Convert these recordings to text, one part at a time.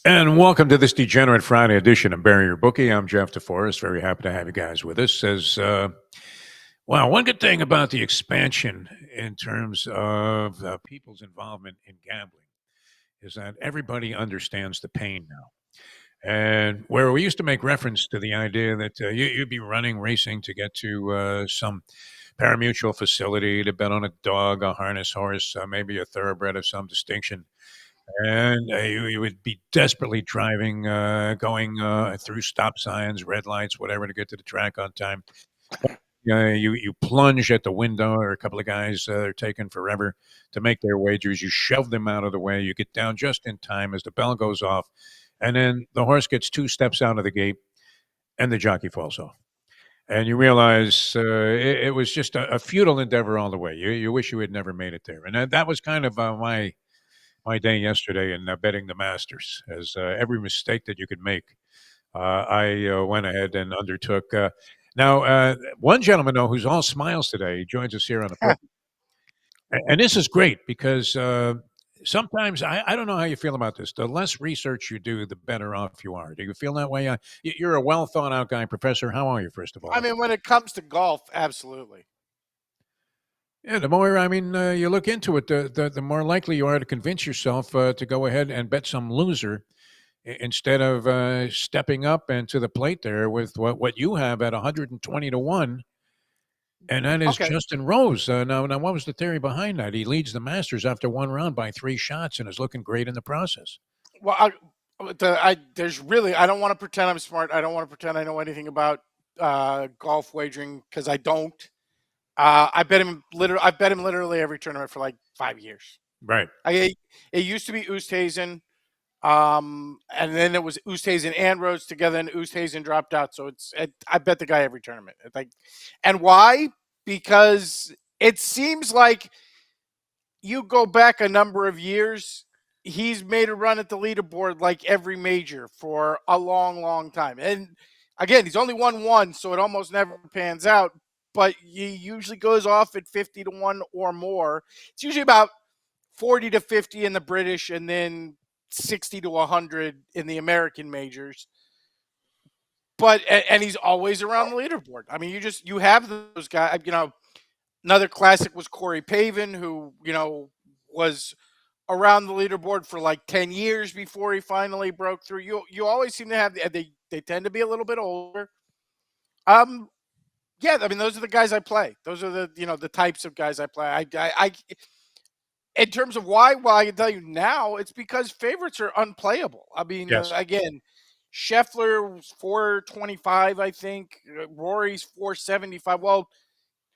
And welcome to this Degenerate Friday edition of Bury Your Bookie. I'm Jeff DeForest. Very happy to have you guys with us. Wow, one good thing about the expansion in terms of people's involvement in gambling is that everybody understands the pain now. And where we used to make reference to the idea that you'd be running, racing to get to some parimutuel facility to bet on a dog, a harness horse, maybe a thoroughbred of some distinction, and you would be desperately driving, going through stop signs, red lights, whatever, to get to the track on time. You plunge at the window, or a couple of guys are taking forever to make their wagers. You shove them out of the way. You get down just in time as the bell goes off, and then the horse gets two steps out of the gate, and the jockey falls off. And you realize it was just a futile endeavor all the way. You wish you had never made it there. And that was kind of my day yesterday in betting the Masters, as every mistake that you could make, I went ahead and undertook. One gentleman, though, who's all smiles today, he joins us here on the program. And this is great because sometimes I don't know how you feel about this. The less research you do, the better off you are. Do you feel that way? You're a well thought out guy, Professor. How are you, first of all? I mean, when it comes to golf, absolutely. Yeah, the more you look into it, the more likely you are to convince yourself to go ahead and bet some loser instead of stepping up and to the plate there with what you have at 120 to 1, and that is Okay. Justin Rose. Now, what was the theory behind that? He leads the Masters after one round by 3 shots and is looking great in the process. Well, there's really I don't want to pretend I'm smart. I don't want to pretend I know anything about golf wagering because I don't. I've bet him literally every tournament for like 5 years. Right. It used to be Oosthuizen, and then it was Oosthuizen and Rhodes together, and Oosthuizen dropped out. So I bet the guy every tournament. And why? Because it seems like you go back a number of years, he's made a run at the leaderboard like every major for a long, long time. And again, he's only won one, so it almost never pans out. But he usually goes off at 50 to 1 or more. It's usually about 40 to 50 in the British and then 60 to 100 in the American majors. And he's always around the leaderboard. I mean, you have those guys, another classic was Corey Pavin, who, was around the leaderboard for like 10 years before he finally broke through. You always seem to have they tend to be a little bit older. Um yeah, I mean those are the guys I play. Those are the types of guys I play. I in terms of why, well, I can tell you now, it's because favorites are unplayable. I mean, Yes. again, Scheffler was 425, I think. Rory's 475. Well,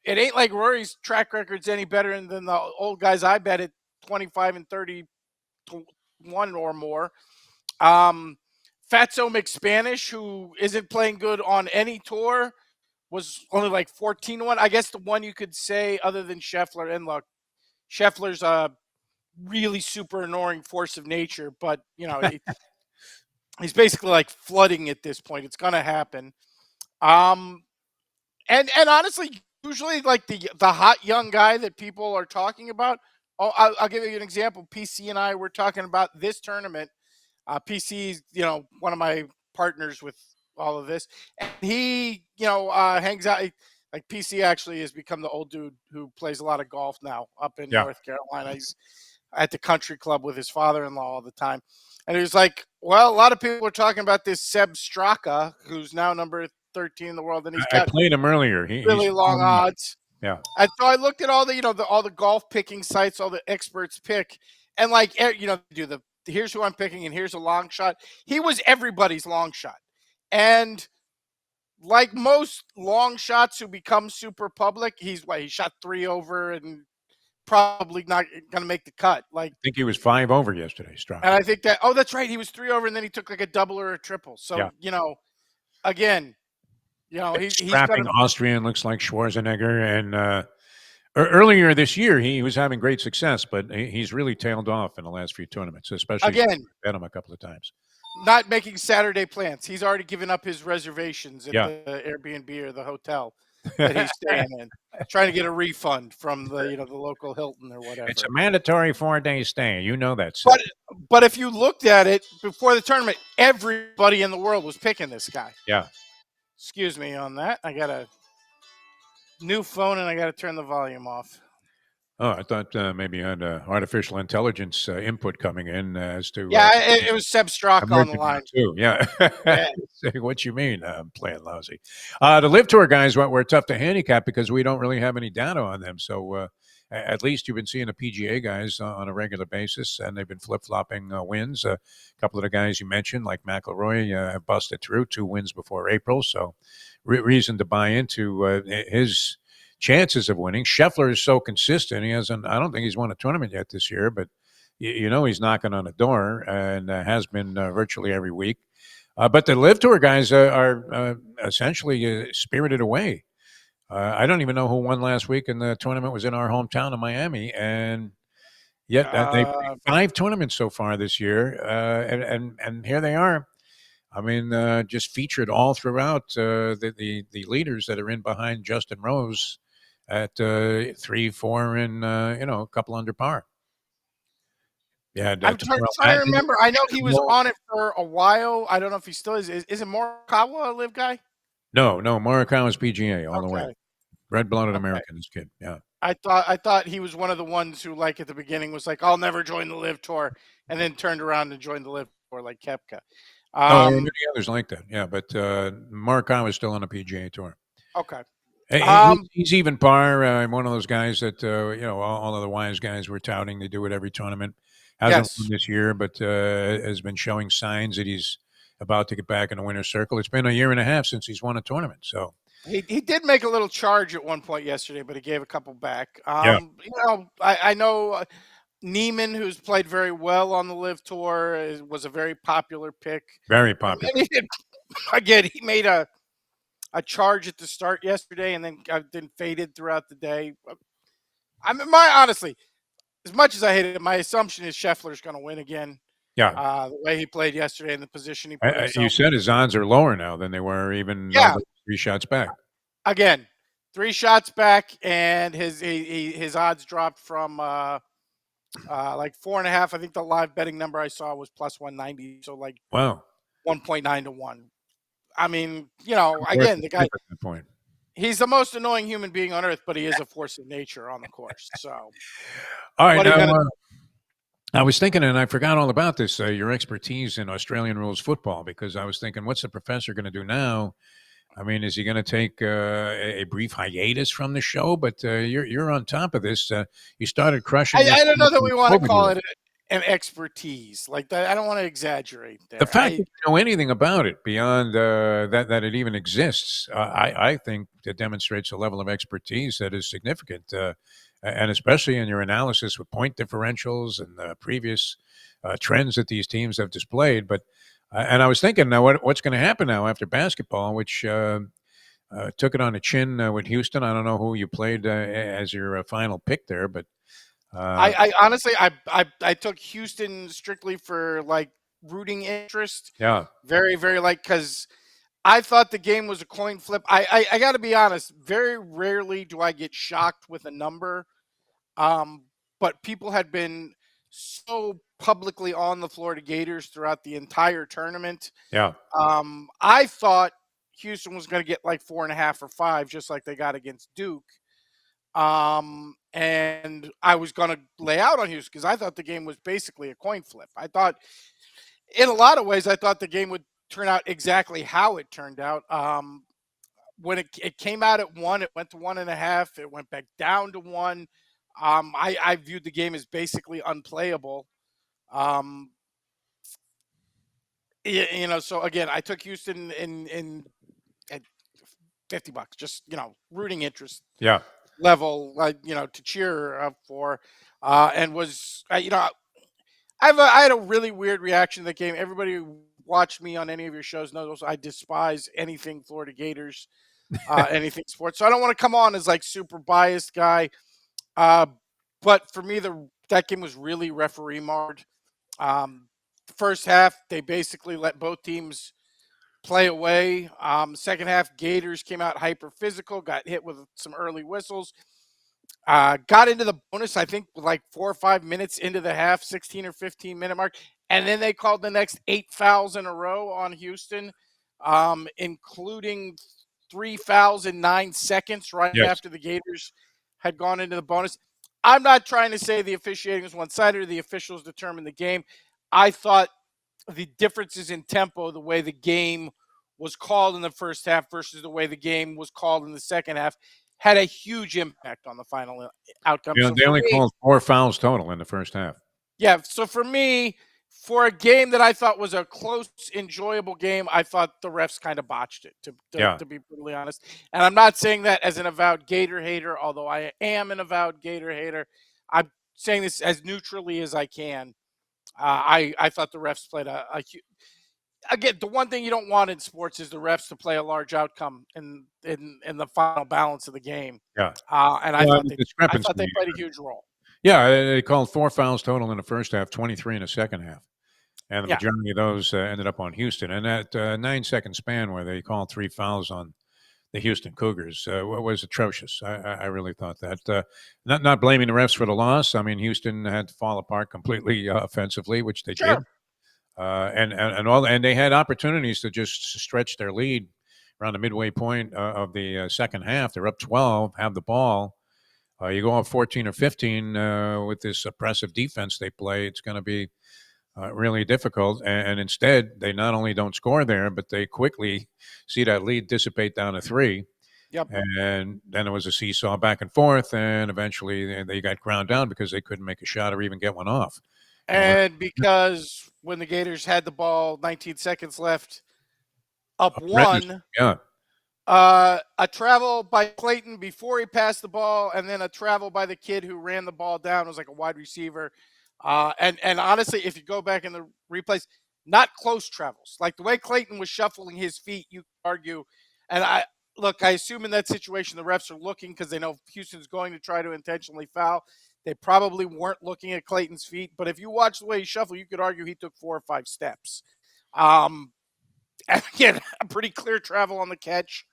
it ain't like Rory's track record's any better than the old guys I bet at 25 and 31 or more. Fatso McSpanish, who isn't playing good on any tour, was only like 14 to 1. I guess the one you could say other than Scheffler and Luck. Scheffler's a really super annoying force of nature, but he's basically like flooding at this point. It's gonna happen. Um, and honestly, usually like the hot young guy that people are talking about. Oh, I'll give you an example. PC and I were talking about this tournament. PC's one of my partners with all of this, and he hangs out. Like PC actually has become the old dude who plays a lot of golf now up in Yeah. North Carolina. He's at the country club with his father-in-law all the time. And he was like, well, a lot of people are talking about this Seb Straka, who's now number 13 in the world, and he's I got played him earlier. He's really long odds. yeah. And so I looked at all all the golf picking sites, all the experts pick, and like do the here's who I'm picking and here's a long shot. He was everybody's long shot. And like most long shots who become super public, he shot 3 over and probably not going to make the cut. Like, I think he was 5 over yesterday, and Straka. I think that's right. He was 3 over and then he took like a double or a triple. Yeah. So, again, he's got Strapping Austrian, looks like Schwarzenegger. And earlier this year, he was having great success, but he's really tailed off in the last few tournaments, especially again, bet him a couple of times. not making Saturday plans. He's already given up his reservations at Yeah. the Airbnb or the hotel. that he's staying in, trying to get a refund from the local Hilton or It's a whatever. mandatory 4-day stay. You know that, Seth. But but if you looked at it before the tournament, everybody in the world was picking this guy. Yeah. Excuse me on that. I got a new phone and I got to turn the volume off. Oh, I thought maybe you had artificial intelligence input coming in as to Yeah, it was Seb I've Straka heard on the you now line. too. Yeah. Yeah. Say what you mean? I'm playing lousy. The live tour guys were tough to handicap because we don't really have any data on them. So at least you've been seeing the PGA guys on a regular basis, and they've been flip flopping wins. A couple of the guys you mentioned, like McIlroy, have busted through 2 wins before April. So reason to buy into his chances of winning. Scheffler is so consistent. He hasn't. I don't think he's won a tournament yet this year, but you know he's knocking on a door and has been virtually every week. But the live tour guys are essentially spirited away. I don't even know who won last week, and the tournament was in our hometown of Miami, and yet they played Uh, 5 tournaments so far this year, and here they are. I mean, just featured all throughout the leaders that are in behind Justin Rose at 3, 4, and a couple under par. Yeah, I'm Tyrell trying to Hatton, remember. I know he was Tyrrell. on it for a while. I don't know if he still is. Is it Morikawa a live guy? No, Morikawa's PGA all the way. Okay. Red-blooded Okay. American, this kid. Yeah. I thought he was one of the ones who, like, at the beginning was like, "I'll never join the live tour," and then turned around and joined the live tour like Kepka. Oh, there are many Um, others like that. Yeah, but Morikawa's still on the PGA Tour. okay. He's even par. One of those guys that all of the wise guys were touting. They do it every tournament. Hasn't won Yes. this year, but has been showing signs that he's about to get back in the winner's circle. It's been a year and a half since he's won a tournament. So He did make a little charge at one point yesterday, but he gave a couple back. yeah, I know Neiman, who's played very well on the live tour, was a very popular pick. very And popular. then again, he made a charge at the start yesterday, and then faded throughout the day. I mean, honestly, as much as I hate it, my assumption is Scheffler's going to win again. Yeah, The way he played yesterday and the position he put you himself said in. his odds are lower now than they were even though Yeah, they're 3 shots back. again, 3 shots back, and his odds dropped from like 4.5. I think the live betting number I saw was plus 190, so like Wow, 1.9 to 1. I mean, worth again, the the flip guy, at that point. he's the most annoying human being on earth, but he is a force of nature on the course. So All right, what are you now gonna I was thinking, and I forgot all about this, your expertise in Australian rules football, because I was thinking, what's the professor going to do now? I mean, is he going to take a brief hiatus from the show? But you're on top of this. You started crushing this I don't know that in we the want to COVID call years. it an expertise like that. I don't want to exaggerate The there. fact that you know anything about it beyond that it even exists, I think that demonstrates a level of expertise that is significant, and especially in your analysis with point differentials and the previous trends that these teams have displayed. But and I was thinking now, what's going to happen now after basketball, which took it on the chin with Houston. I don't know who you played as your final pick there, but uh, I honestly I took Houston strictly for like rooting interest. yeah, Very, very like because I thought the game was a coin flip. I got to be honest. Very rarely do I get shocked with a number. Um, but people had been so publicly on the Florida Gators throughout the entire tournament. yeah, I thought Houston was going to get like 4.5 or 5, just like they got against Duke. And I was going to lay out on Houston because I thought the game was basically a coin flip. I thought, in a lot of ways, I thought the game would turn out exactly how it turned out. When it came out at 1, it went to 1.5. It went back down to 1. I viewed the game as basically unplayable. Um, so again, I took Houston in at $50, just rooting interest yeah. level, like to cheer up for, and was I had a really weird reaction to the game. Everybody who watched me on any of your shows knows I despise anything Florida Gators, anything sports. So I don't want to come on as like super biased guy. Uh, but for me, that game was really referee marred. The first half, they basically let both teams play away. Second half, Gators came out hyper physical, got hit with some early whistles. Got into the bonus, I think, like 4 or 5 minutes into the half, 16 or 15-minute mark. And then they called the next 8 fouls in a row on Houston, including 3 fouls in 9 seconds right Yes. after the Gators had gone into the bonus. I'm not trying to say the officiating was one-sided or the officials determined the game. I thought the differences in tempo, the way the game was called in the first half versus the way the game was called in the second half, had a huge impact on the final outcome. Yeah, So they for only me, called 4 fouls total in the first half. yeah, so for me, for a game that I thought was a close, enjoyable game, I thought the refs kind of botched it, Yeah. to be brutally honest. And I'm not saying that as an avowed Gator hater, although I am an avowed Gator hater. I'm saying this as neutrally as I can. I thought the refs played again, the one thing you don't want in sports is the refs to play a large outcome in the final balance of the game. Yeah. And I Well, thought the discrepancy. they played a huge role. Yeah, they called 4 fouls total in the first half, 23 in the second half. And the Yeah. majority of those ended up on Houston. And that 9-second span where they called 3 fouls on the Houston Cougars was atrocious. I really thought that. Not blaming the refs for the loss. I mean, Houston had to fall apart completely offensively, which they did. Sure. And they had opportunities to just stretch their lead around the midway point of the second half. They're up 12, have the ball. You go up 14 or 15 with this oppressive defense they play. It's going to be really difficult. And instead, they not only don't score there, but they quickly see that lead dissipate down to 3. Yep. And then it was a seesaw back and forth. And eventually they got ground down because they couldn't make a shot or even get one off. And because when the Gators had the ball, 19 seconds left, up Horrendous. 1. Yeah. A travel by Clayton before he passed the ball, and then a travel by the kid who ran the ball down. It was like a wide receiver. And honestly, if you go back in the replays, not close travels. Like the way Clayton was shuffling his feet, you could argue. And I assume in that situation the refs are looking because they know Houston's going to try to intentionally foul. They probably weren't looking at Clayton's feet, but if you watch the way he shuffled, you could argue he took 4 or 5 steps. And again, a pretty clear travel on the catch.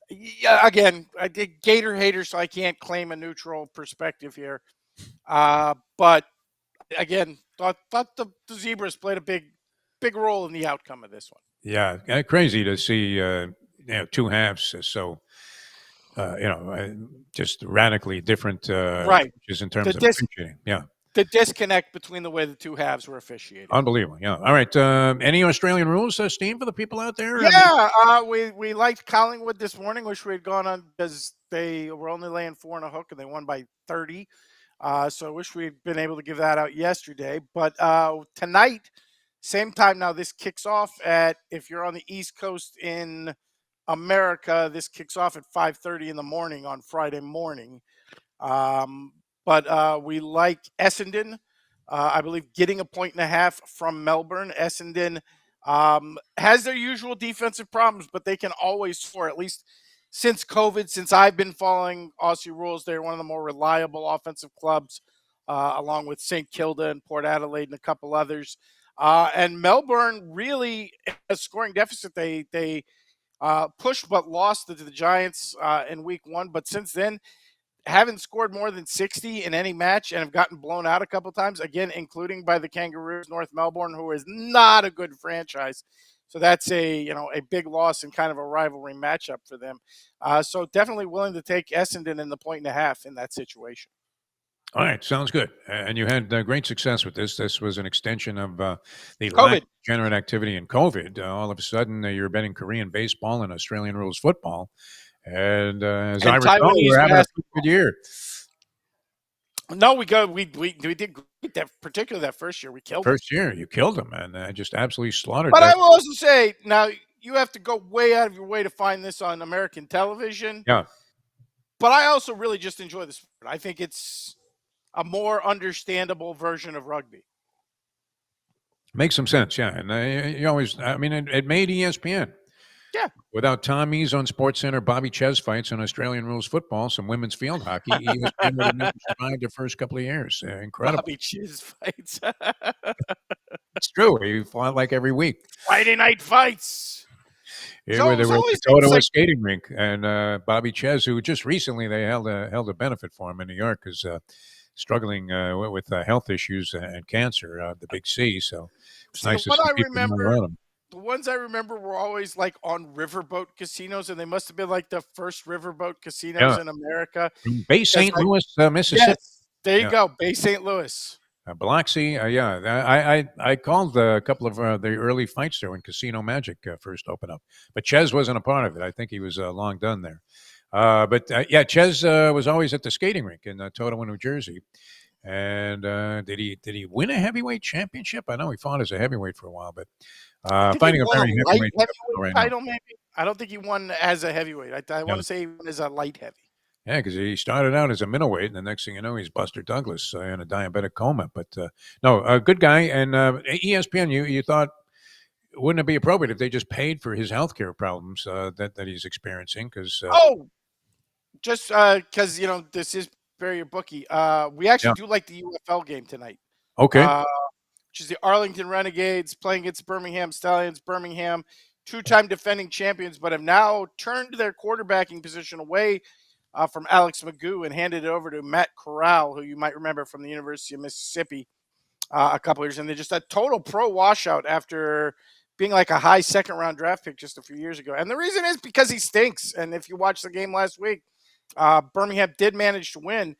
Yeah, again, I did Gator hater, so I can't claim a neutral perspective here. But again, thought the Zebras played a big role in the outcome of this one. Yeah, crazy to see 2 halves so just radically different Right. approaches in terms of officiating. Yeah, the disconnect between the way the 2 halves were officiated. Unbelievable. Yeah. All right. Any Australian rules, Steve, for the people out there? Yeah, we liked Collingwood this morning. Wish we had gone on because they were only laying 4 and a hook and they won by 30. So I wish we had been able to give that out yesterday. But tonight, same time now, this kicks off at, if you're on the East Coast in America, this kicks off at 5:30 in the morning on Friday morning. But we like Essendon, I believe, getting a 1.5 from Melbourne. Essendon has their usual defensive problems, but they can always score, at least since COVID, since I've been following Aussie rules. They're one of the more reliable offensive clubs, along with St. Kilda and Port Adelaide and a couple others. And Melbourne really a scoring deficit. They pushed but lost to the Giants in week 1. But since then, haven't scored more than 60 in any match and have gotten blown out a couple times, again, including by the Kangaroos, North Melbourne, who is not a good franchise. So that's a big loss and kind of a rivalry matchup for them. So definitely willing to take Essendon in the 1.5 in that situation. All right, sounds good. And you had great success with this. This was an extension of the COVID. lack of degenerate activity in COVID. All of a sudden, you're betting Korean baseball and Australian rules football. And as I recall, we were having a good year. No, we did great. Particularly that first year, we killed them. First year, you killed them and just absolutely slaughtered. But I will also say, now you have to go way out of your way to find this on American television. Yeah. But I also really just enjoy the sport. I think it's a more understandable version of rugby. Makes some sense, yeah. And you always, I mean, it made ESPN. Yeah. Without Tommy's on SportsCenter, Bobby Ches fights on Australian rules football, some women's field hockey, ESPN would have never survived their first couple of years. Incredible. Bobby Ches fights. It's true. He fought like every week. Friday night fights. They So it was were at the always it's Totowa like skating rink, and Bobby Ches, who just recently they held a benefit for him in New York, is struggling with health issues and cancer, the big C. So it's see the nice to one see I people going remember. around him. The ones I remember were always like on riverboat casinos, and they must have been like the first riverboat casinos Yeah, in America. from Bay Because St. like, Louis, Mississippi. yes, there you Yeah. go, Bay St. Louis. Biloxi, yeah. I called a couple of the early fights there when Casino Magic first opened up, but Ches wasn't a part of it. I think he was long done there. But yeah, Ches was always at the skating rink in Totowa, New Jersey. And did he win a heavyweight championship? I know he fought as a heavyweight for a while, but I think he fighting a won a very light heavyweight heavyweight right now. title, maybe. I don't think he won as a heavyweight. I Yeah, want to say he won as a light heavy. yeah, because he started out as a middleweight, and the next thing you know, he's Buster Douglas in a diabetic coma. But no, a good guy. And ESPN, you thought wouldn't it be appropriate if they just paid for his healthcare problems that he's experiencing? Because Oh, just because this is Bury Your Bookie. We actually yeah, do like the UFL game tonight. okay, Uh, which is the Arlington Renegades playing against Birmingham Stallions. Birmingham, two-time defending champions, but have now turned their quarterbacking position away from Alex Magoo and handed it over to Matt Corral, who you might remember from the University of Mississippi a couple years. And they're just a total pro washout after being like a high second-round draft pick just a few years ago. And the reason is because he stinks. And if you watched the game last week, Birmingham did manage to win,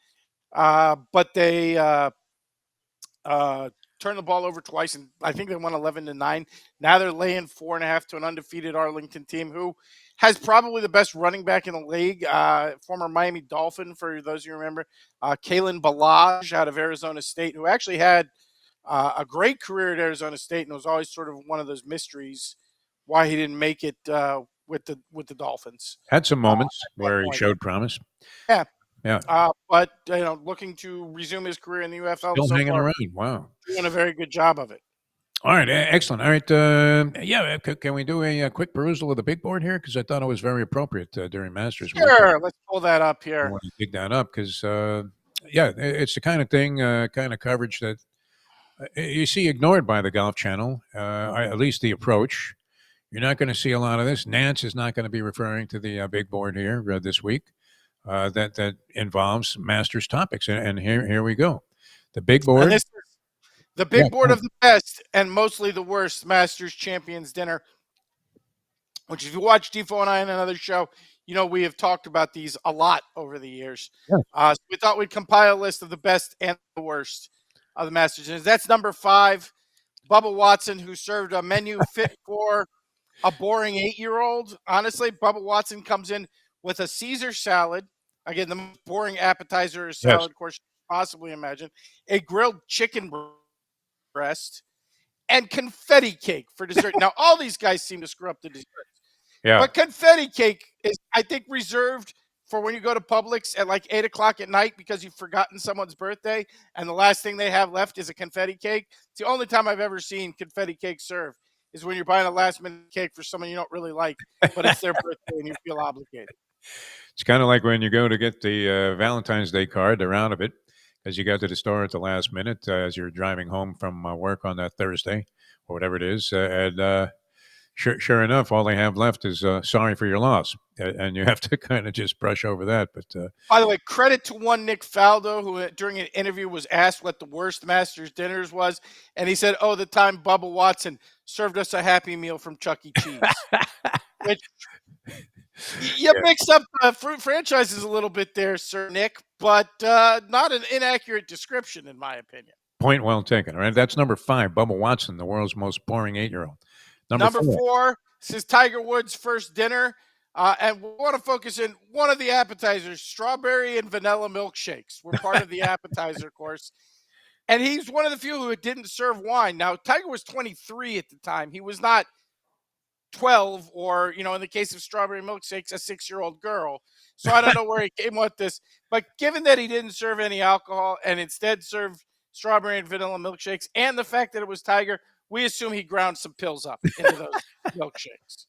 but they uh, turned the ball over twice, and I think they won 11-9. Now they're laying 4.5 to an undefeated Arlington team who has probably the best running back in the league. Former Miami Dolphin, for those of you who remember, Kalen Ballage out of Arizona State, who actually had a great career at Arizona State, and was always sort of one of those mysteries why he didn't make it with the Dolphins had some moments at that where he point. showed promise. Yeah, Yeah, but looking to resume his career in the UFL still so hanging far, around. Wow. doing a very good job of it. All right, excellent. All right, yeah. Can we do a quick perusal of the big board here? Because I thought it was very appropriate during Masters week. Sure, let's pull that up I here. want to dig that up because, yeah, it's the kind of thing, kind of coverage that you see ignored by the Golf Channel. At least the approach. You're not going to see a lot of this. Nance is not going to be referring to the big board here this week. That involves Masters topics, and here we go. The big And board. this is the Yeah, big board of the best and mostly the worst Masters Champions Dinner, which if you watch Defo and I on another show, we have talked about these a lot over the years. yeah. So we thought we'd compile a list of the best and the worst of the Masters dinners. That's number 5, Bubba Watson, who served a menu fit for a boring 8-year-old. Honestly, Bubba Watson comes in with a Caesar salad. Again, the most boring appetizer or Yes. salad course you could possibly imagine. A grilled chicken breast and confetti cake for dessert. Now, all these guys seem to screw up the dessert. Yeah. But confetti cake is, I think, reserved for when you go to Publix at like 8 o'clock at night because you've forgotten someone's birthday and the last thing they have left is a confetti cake. It's the only time I've ever seen confetti cake served is when you're buying a last minute cake for someone you don't really like, but it's their birthday and you feel obligated. It's kind of like when you go to get the Valentine's Day card, they're out of it because you got to the store at the last minute as you're driving home from work on that Thursday or whatever it is. And sure enough, all they have left is sorry for your loss. And you have to kind of just brush over that. But By the way, credit to one Nick Faldo, who during an interview was asked what the worst Masters dinners was. And he said, the time Bubba Watson served us a Happy Meal from Chuck E. Cheese. Which you mixed up fruit franchises a little bit there, Sir Nick, but not an inaccurate description, in my opinion. point well taken. All right. That's number 5, Bubba Watson, the world's most boring 8-year-old. Number 4, this is Tiger Woods' first dinner. And we want to focus in one of the appetizers, strawberry and vanilla milkshakes were part of the appetizer course. And he's one of the few who didn't serve wine. Now, Tiger was 23 at the time. He was not 12 or, in the case of strawberry milkshakes, a 6-year-old girl. So I don't know where he came with this. But given that he didn't serve any alcohol and instead served strawberry and vanilla milkshakes and the fact that it was Tiger, we assume he ground some pills up into those milkshakes.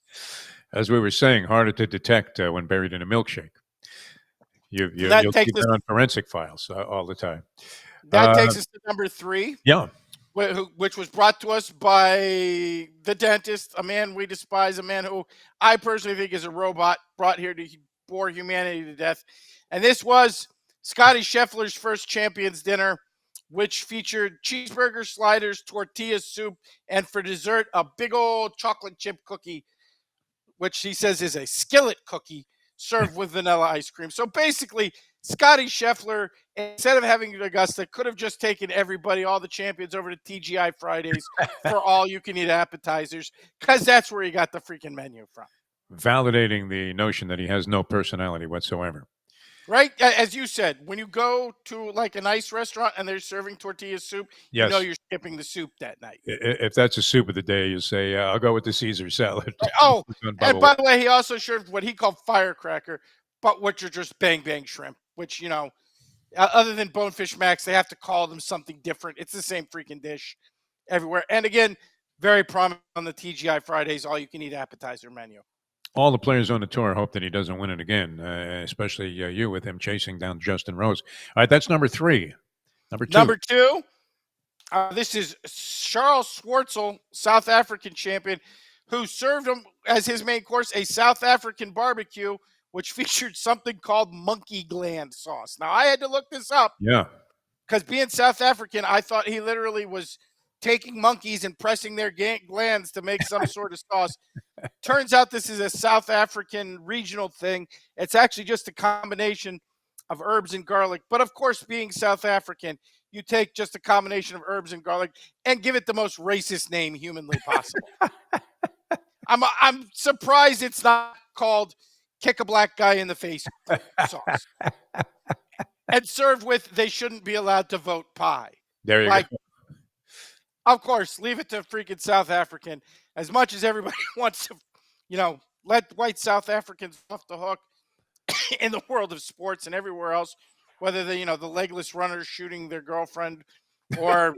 As we were saying, harder to detect when buried in a milkshake. You'll see that on forensic files all the time. That takes us to number 3. Yeah. which was brought to us by the dentist, a man we despise, a man who I personally think is a robot brought here to bore humanity to death. And this was Scotty Scheffler's first Champions Dinner, which featured cheeseburger sliders, tortilla soup, and for dessert, a big old chocolate chip cookie, which he says is a skillet cookie served with vanilla ice cream. So basically, Scotty Scheffler, instead of having Augusta, could have just taken everybody, all the champions, over to TGI Fridays for all you can eat appetizers, because that's where he got the freaking menu from. Validating the notion that he has no personality whatsoever. Right? As you said, when you go to like a nice restaurant and they're serving tortilla soup, Yes. you know you're skipping the soup that night. If that's a soup of the day, you say, I'll go with the Caesar salad. Oh, and by the way, he also served what he called firecracker, but which are just bang bang shrimp, which, you know, other than Bonefish Max, they have to call them something different. It's the same freaking dish everywhere. And again, very prominent on the TGI Fridays all you can eat appetizer menu. All the players on the tour hope that he doesn't win it again, especially you with him chasing down Justin Rose. All right, that's number 3. Number 2. Number 2, this is Charles Schwartzel, South African champion, who served him as his main course a South African barbecue, which featured something called monkey gland sauce. Now, I had to look this up. Yeah. Because being South African, I thought he literally was taking monkeys and pressing their glands to make some sort of sauce. Turns out this is a South African regional thing. It's actually just a combination of herbs and garlic. But of course, being South African, you take just a combination of herbs and garlic and give it the most racist name humanly possible. I'm surprised it's not called kick a black guy in the face sauce. And served with they shouldn't be allowed to vote pie. There you go. Of course, leave it to freaking South African. As much as everybody wants to, you know, let white South Africans off the hook in the world of sports and everywhere else, whether they, you know, the legless runners shooting their girlfriend or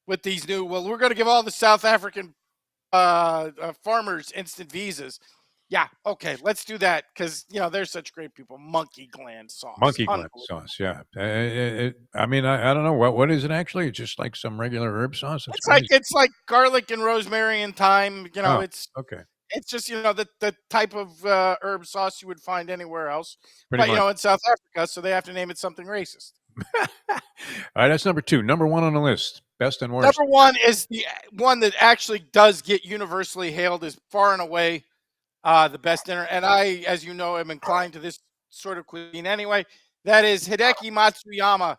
with these new, well, we're going to give all the South African farmers instant visas. Yeah, okay, let's do that because, you know, they're such great people. Monkey gland sauce. Monkey gland sauce, yeah. I mean, I don't know. What is it actually? It's just like some regular herb sauce? It's like garlic and rosemary and thyme. You know, okay. It's just, you know, the type of herb sauce you would find anywhere else. Pretty but, much. you know, in South Africa, so they have to name it something racist. All right, that's number 2. Number 1 on the list, best and worst. Number 1 is the one that actually does get universally hailed as far and away the best dinner. And I, as you know, am inclined to this sort of cuisine anyway. That is Hideki Matsuyama,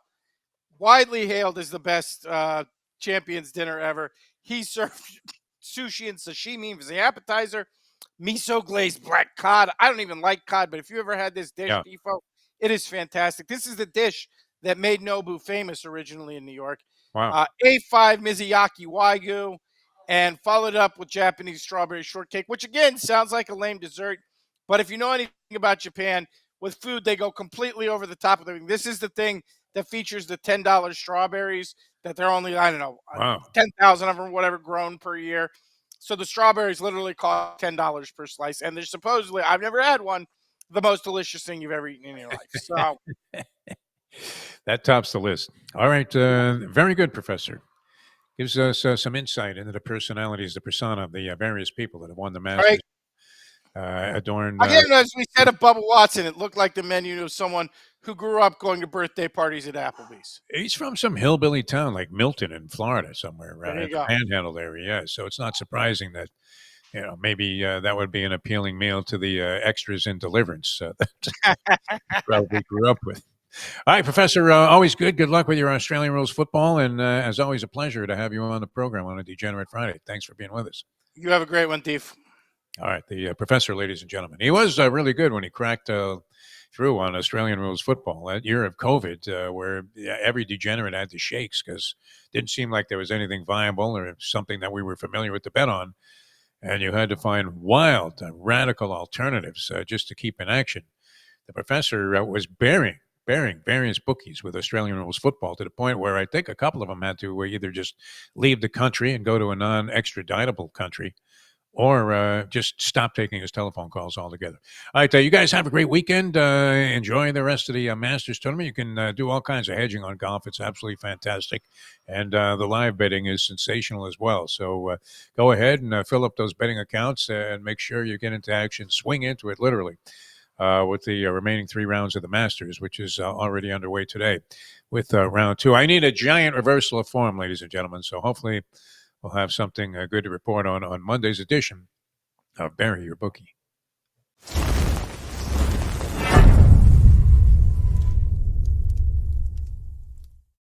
widely hailed as the best Champions Dinner ever. He served sushi and sashimi as the appetizer, miso glazed black cod. I don't even like cod, but if you ever had this dish, Defo, it is fantastic. This is the dish that made Nobu famous originally in New York. Wow. A5 Mizuyaki Wagyu, and followed up with Japanese strawberry shortcake, which again sounds like a lame dessert. But if you know anything about Japan, with food, they go completely over the top of everything. This is the thing that features the $10 strawberries that they're only, I don't know, 10,000 of them or whatever grown per year. So the strawberries literally cost $10 per slice. And they're supposedly, I've never had one, the most delicious thing you've ever eaten in your life. So that tops the list. All right. Very good, Professor. Gives us some insight into the personalities, the persona of the various people that have won the Masters. Adorned. Again, as we said of Bubba Watson, it looked like the menu of someone who grew up going to birthday parties at Applebee's. He's from some hillbilly town like Milton in Florida, somewhere around the Panhandle area. Yeah, so it's not surprising that, you know, maybe that would be an appealing meal to the extras in Deliverance that probably grew up with. All right, Professor, always good. Good luck with your Australian rules football. And as always, a pleasure to have you on the program on a Degenerate Friday. Thanks for being with us. You have a great one, Thief. All right, the Professor, ladies and gentlemen. He was really good when he cracked through on Australian rules football that year of COVID, where every degenerate had the shakes because it didn't seem like there was anything viable or something that we were familiar with to bet on. And you had to find wild, radical alternatives just to keep in action. The Professor was bearing various bookies with Australian rules football to the point where I think a couple of them had to either just leave the country and go to a non-extraditable country or just stop taking his telephone calls altogether. All right, you guys have a great weekend. Enjoy the rest of the Masters tournament. You can do all kinds of hedging on golf. It's absolutely fantastic. And the live betting is sensational as well. So go ahead and fill up those betting accounts and make sure you get into action. Swing into it, literally, with the remaining 3 rounds of the Masters, which is already underway today with round 2. I need a giant reversal of form, ladies and gentlemen. So hopefully we'll have something good to report on Monday's edition of Bury Your Bookie.